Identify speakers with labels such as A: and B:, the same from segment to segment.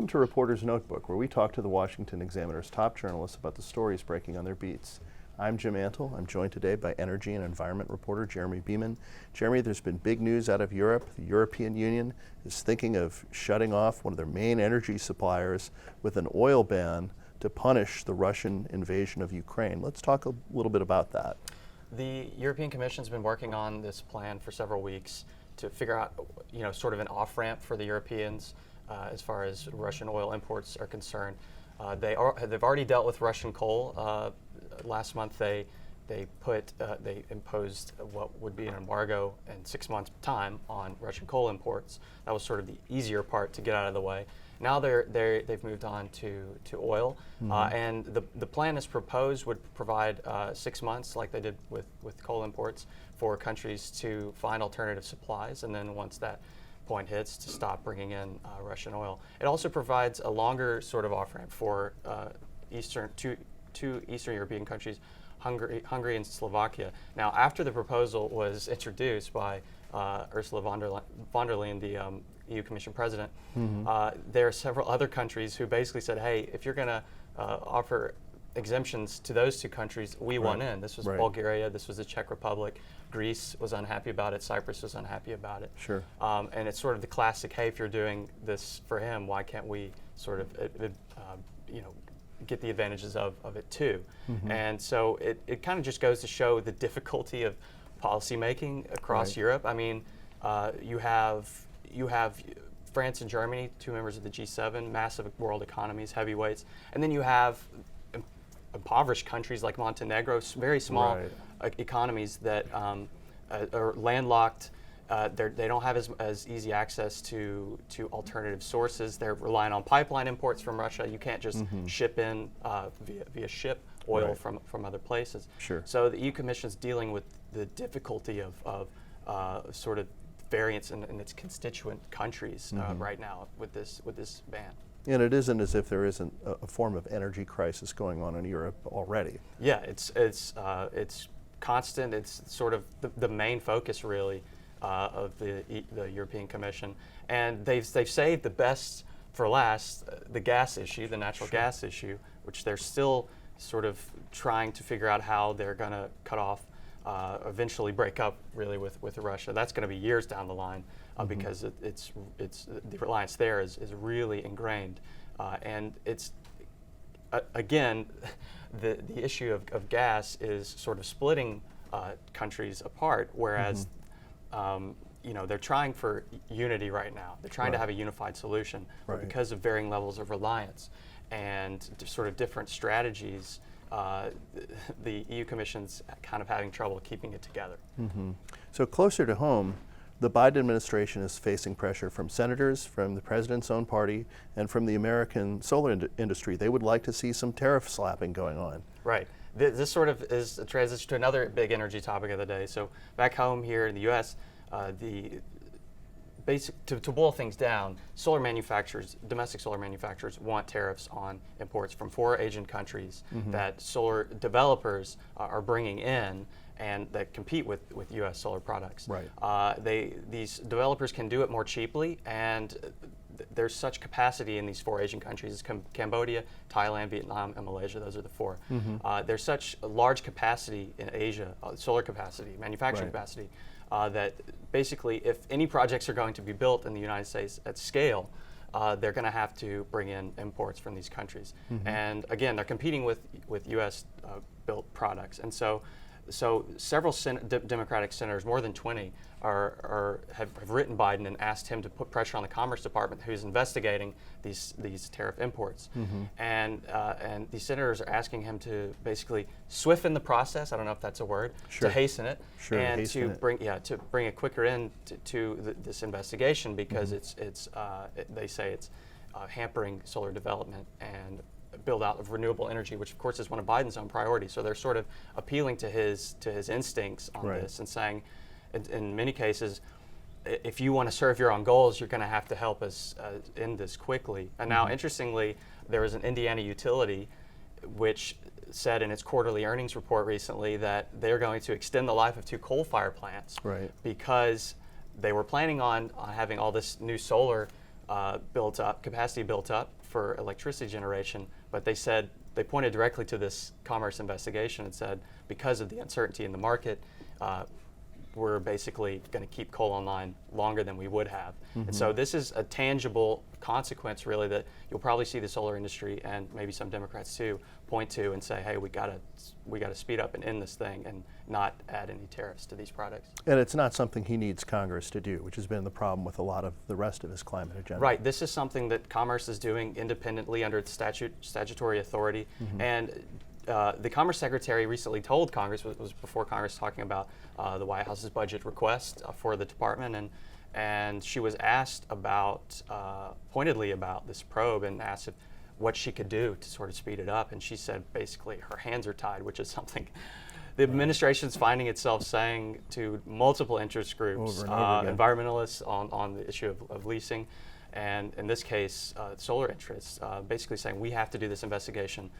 A: Welcome to Reporter's Notebook, where we talk to the Washington Examiner's top journalists about the stories breaking on their beats. I'm Jim Antle. I'm joined today by energy and environment reporter Jeremy Beaman. Jeremy, there's been big news out of Europe. The European Union is thinking of shutting off one of their main energy suppliers with an oil ban to punish the Russian invasion of Ukraine. Let's talk a little bit about that.
B: The European Commission's been working on this plan for several weeks to figure out, sort of an off-ramp for the Europeans as far as Russian oil imports are concerned. They've already dealt with Russian coal. Last month they imposed what would be an embargo in 6 months' time on Russian coal imports. That was sort of the easier part to get out of the way. Now they've moved on to oil, and the plan as proposed would provide 6 months, like they did with coal imports, for countries to find alternative supplies, and then once that point hits, to stop bringing in Russian oil. It also provides a longer sort of off-ramp for two Eastern European countries, Hungary and Slovakia. Now, after the proposal was introduced by Ursula von der Leyen, the EU Commission President, there are several other countries who basically said, hey, if you're going to offer exemptions to those two countries, we want in. This was Bulgaria, this was the Czech Republic, Greece was unhappy about it, Cyprus was unhappy about it.
A: Sure.
B: And it's sort of the classic, hey, if you're doing this for him, why can't we sort of, get the advantages of it too? And so it kind of just goes to show the difficulty of policy making across Europe. I mean, you have France and Germany, two members of the G7, massive world economies, heavyweights, and then you have impoverished countries like Montenegro, very small economies that are landlocked. They don't have as easy access to alternative sources. They're relying on pipeline imports from Russia. You can't just ship in via ship oil from other places.
A: Sure.
B: So the EU Commission is dealing with the difficulty of sort of variance in its constituent countries right now with this ban.
A: And it isn't as if there isn't a form of energy crisis going on in Europe already.
B: Yeah, it's constant. It's sort of the main focus, really, of the European Commission, and they've saved the best for last, the gas issue, the natural gas issue, which they're still sort of trying to figure out how they're going to cut off, eventually break up really with Russia. That's going to be years down the line because it's the reliance there is really ingrained, and it's again the issue of gas is sort of splitting countries apart, whereas they're trying for unity right now. They're trying to have a unified solution, but because of varying levels of reliance and sort of different strategies, the EU Commission's kind of having trouble keeping it together.
A: So closer to home, the Biden administration is facing pressure from senators, from the president's own party, and from the American solar industry. They would like to see some tariff slapping going on.
B: Right. This sort of is a transition to another big energy topic of the day. So back home here in the U.S., to boil things down, domestic solar manufacturers want tariffs on imports from 4 Asian countries that solar developers are bringing in and that compete with U.S. solar products. These developers can do it more cheaply, and there's such capacity in these 4 Asian countries: Cambodia, Thailand, Vietnam, and Malaysia. Those are the 4. There's such a large capacity in Asia, solar capacity, manufacturing capacity, that basically if any projects are going to be built in the United States at scale, they're going to have to bring in imports from these countries. And again, they're competing with U.S. Built products. And so several Democratic senators, more than 20, have written Biden and asked him to put pressure on the Commerce Department, who's investigating these tariff imports. And these senators are asking him to basically swiffen the process. I don't know if that's a word. To hasten it, and to bring a quicker end to this investigation, because they say it's hampering solar development and build out of renewable energy, which of course is one of Biden's own priorities. So they're sort of appealing to his instincts on this and saying, in many cases, if you want to serve your own goals, you're going to have to help us end this quickly. And now, interestingly, there was an Indiana utility which said in its quarterly earnings report recently that they're going to extend the life of 2 coal-fired plants because they were planning on having all this new solar capacity built up for electricity generation, but they pointed directly to this commerce investigation and said, because of the uncertainty in the market, we're basically going to keep coal online longer than we would have. And so this is a tangible consequence, really, that you'll probably see the solar industry and maybe some Democrats too point to and say, hey, we got to speed up and end this thing and not add any tariffs to these products.
A: And it's not something he needs Congress to do, which has been the problem with a lot of the rest of his climate agenda.
B: Right. This is something that Commerce is doing independently under its statutory authority. And the Commerce Secretary recently told Congress, it was before Congress talking about the White House's budget request for the department, and she was asked pointedly about this probe and asked what she could do to sort of speed it up, and she said basically her hands are tied, which is something the administration's finding itself saying to multiple interest groups,
A: Over and over again.
B: environmentalists on the issue of leasing, and in this case, solar interests, basically saying we have to do this investigation.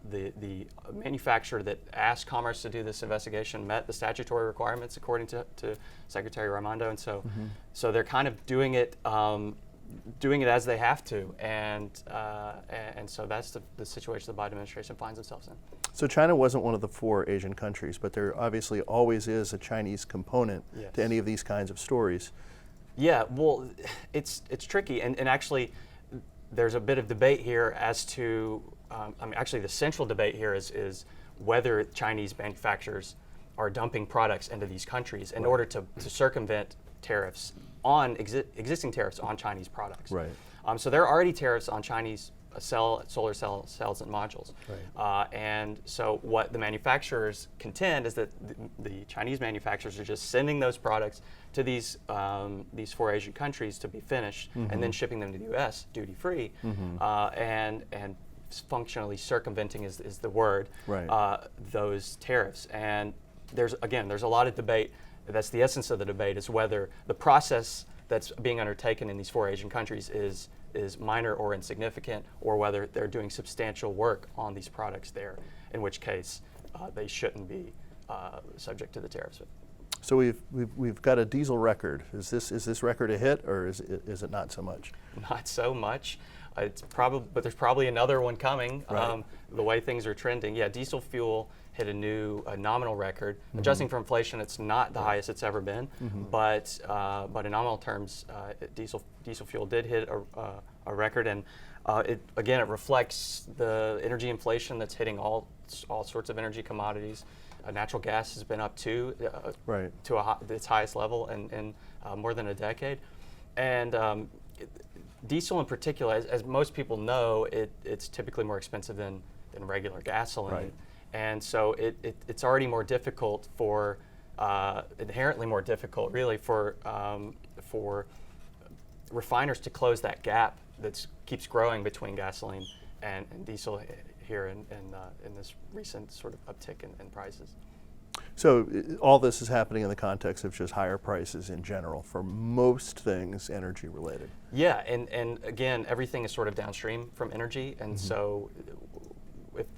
B: The manufacturer that asked Commerce to do this investigation met the statutory requirements according to Secretary Raimondo, and so they're kind of doing it as they have to, and so that's the situation the Biden administration finds themselves in.
A: So China wasn't one of the 4 Asian countries, but there obviously always is a Chinese component to any of these kinds of stories.
B: Yeah, well, it's tricky, and actually there's a bit of debate here as to, actually the central debate here is whether Chinese manufacturers are dumping products into these countries in order to circumvent tariffs on existing tariffs on Chinese products.
A: Right.
B: So there are already tariffs on Chinese solar cells and modules.
A: Right.
B: And so what the manufacturers contend is that the Chinese manufacturers are just sending those products to these 4 Asian countries to be finished, and then shipping them to the U.S. duty free, and functionally circumventing is the word, those tariffs. And there's a lot of debate. That's the essence of the debate, is whether the process that's being undertaken in these 4 Asian countries is minor or insignificant, or whether they're doing substantial work on these products there, in which case they shouldn't be subject to the tariffs.
A: So we've got a diesel record. Is this record a hit, or is it not so much?
B: Not so much. But there's probably another one coming.
A: Right.
B: The way things are trending, diesel fuel hit a new nominal record. Adjusting for inflation, it's not the highest it's ever been, but in nominal terms, diesel fuel did hit a record, and it reflects the energy inflation that's hitting all sorts of energy commodities. Natural gas has been up to its highest level in more than a decade, and diesel in particular, as most people know, it's typically more expensive than regular gasoline.
A: Right.
B: And so it's already more difficult inherently more difficult, really, for refiners to close that gap that keeps growing between gasoline and diesel here in this recent sort of uptick in prices.
A: So all this is happening in the context of just higher prices in general for most things energy related.
B: Yeah, and again, everything is sort of downstream from energy, and so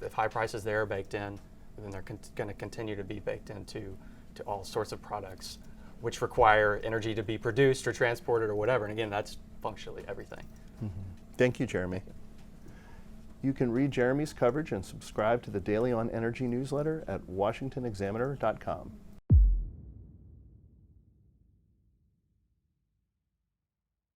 B: if high prices there are baked in, then they're going to continue to be baked into all sorts of products which require energy to be produced or transported or whatever. And again, that's functionally everything.
A: Thank you, Jeremy. You can read Jeremy's coverage and subscribe to the Daily on Energy newsletter at washingtonexaminer.com.